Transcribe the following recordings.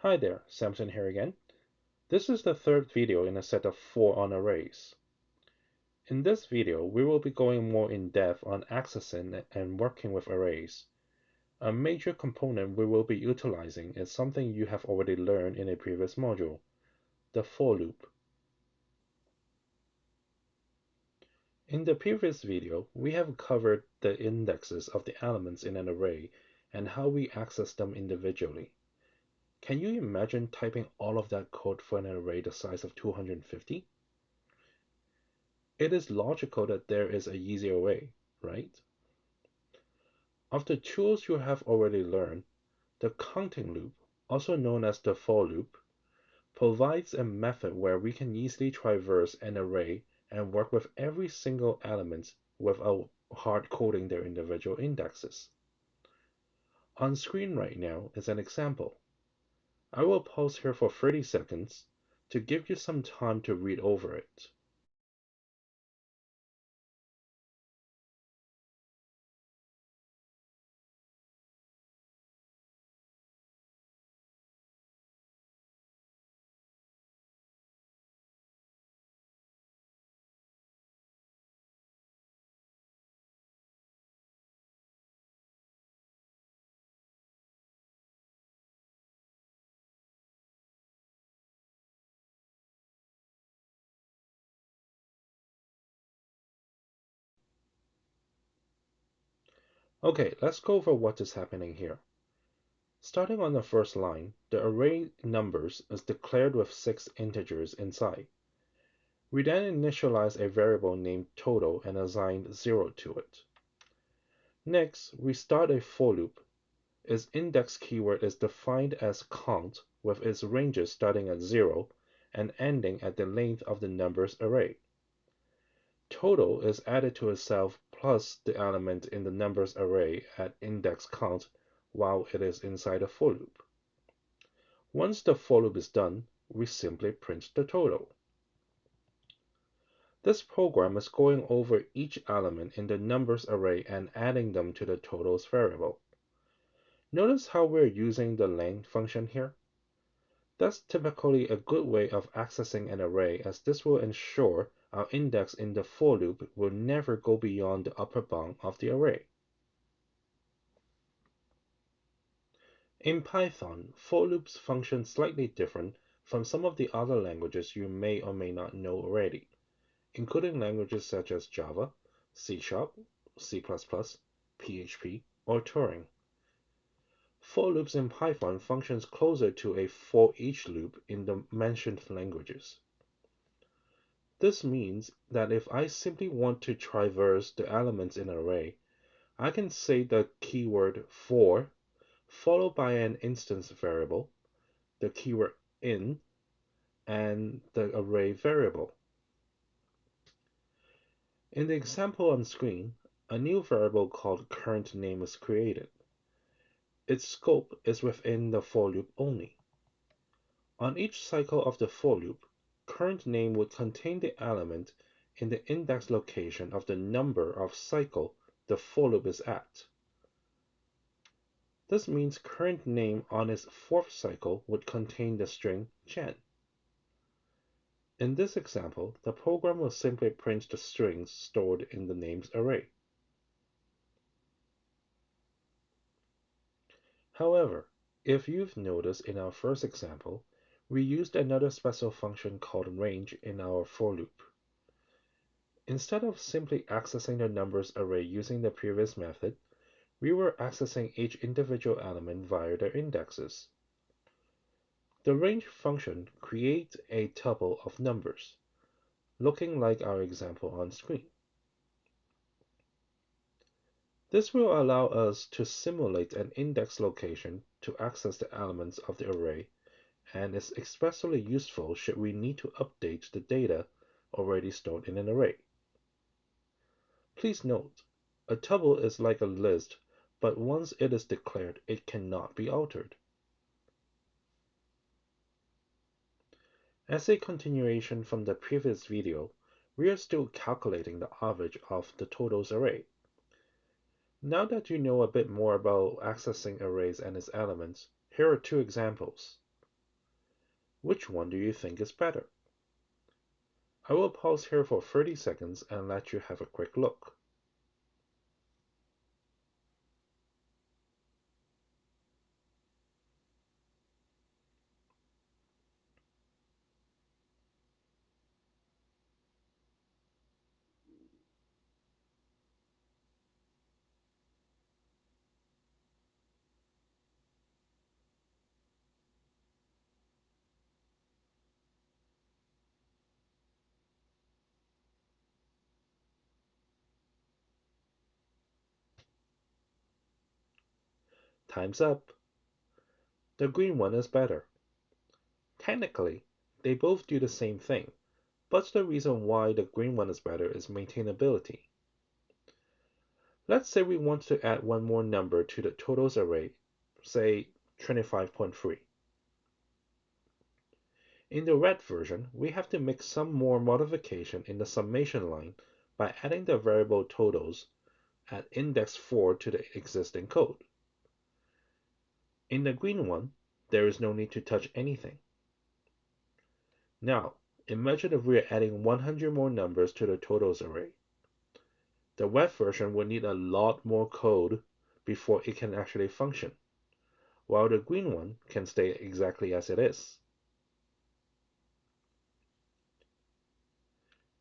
Hi there, Samson here again. This is the third video in a set of 4 on arrays. In this video, we will be going more in depth on accessing and working with arrays. A major component we will be utilizing is something you have already learned in a previous module, the for loop. In the previous video, we have covered the indexes of the elements in an array and how we access them individually. Can you imagine typing all of that code for an array the size of 250? It is logical that there is a easier way, right? Of the tools you have already learned, the counting loop, also known as the for loop, provides a method where we can easily traverse an array and work with every single element without hard coding their individual indexes. On screen right now is an example. I will pause here for 30 seconds to give you some time to read over it. Okay, let's go over what is happening here. Starting on the first line, the array numbers is declared with 6 integers inside. We then initialize a variable named total and assign 0 to it. Next, we start a for loop. Its index keyword is defined as count with its ranges starting at 0 and ending at the length of the numbers array. Total is added to itself plus the element in the numbers array at index count while it is inside a for loop. Once the for loop is done, we simply print the total. This program is going over each element in the numbers array and adding them to the totals variable. Notice how we're using the length function here? That's typically a good way of accessing an array, as this will ensure our index in the for loop will never go beyond the upper bound of the array. In Python, for loops function slightly different from some of the other languages you may or may not know already, including languages such as Java, C#, C++, PHP, or Turing. For loops in Python functions closer to a for each loop in the mentioned languages. This means that if I simply want to traverse the elements in an array, I can say the keyword for followed by an instance variable, the keyword in, and the array variable. In the example on screen, a new variable called current name is created. Its scope is within the for loop only. On each cycle of the for loop, current name would contain the element in the index location of the number of cycle the for loop is at. This means current name on its fourth cycle would contain the string Chen. In this example, the program will simply print the strings stored in the names array. However, if you've noticed in our first example, we used another special function called range in our for loop. Instead of simply accessing the numbers array using the previous method, we were accessing each individual element via their indexes. The range function creates a tuple of numbers, looking like our example on screen. This will allow us to simulate an index location to access the elements of the array, and is especially useful should we need to update the data already stored in an array. Please note, a tuple is like a list, but once it is declared, it cannot be altered. As a continuation from the previous video, we are still calculating the average of the totals array. Now that you know a bit more about accessing arrays and its elements, here are two examples. Which one do you think is better? I will pause here for 30 seconds and let you have a quick look. Time's up. The green one is better. Technically, they both do the same thing, but the reason why the green one is better is maintainability. Let's say we want to add one more number to the totals array, say 25.3. In the red version, we have to make some more modification in the summation line by adding the variable totals at index 4 to the existing code. In the green one, there is no need to touch anything. Now, imagine if we are adding 100 more numbers to the totals array. The web version would need a lot more code before it can actually function, while the green one can stay exactly as it is.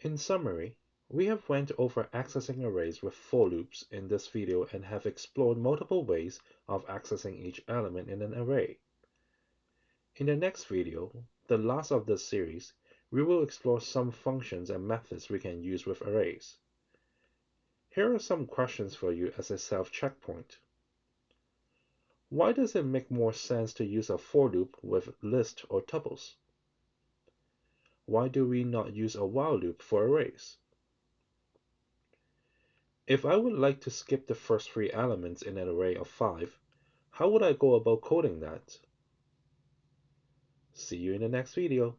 In summary, we have went over accessing arrays with for loops in this video and have explored multiple ways of accessing each element in an array. In the next video, the last of this series, we will explore some functions and methods we can use with arrays. Here are some questions for you as a self-checkpoint. Why does it make more sense to use a for loop with lists or tuples? Why do we not use a while loop for arrays? If I would like to skip the first three elements in an array of 5, how would I go about coding that? See you in the next video.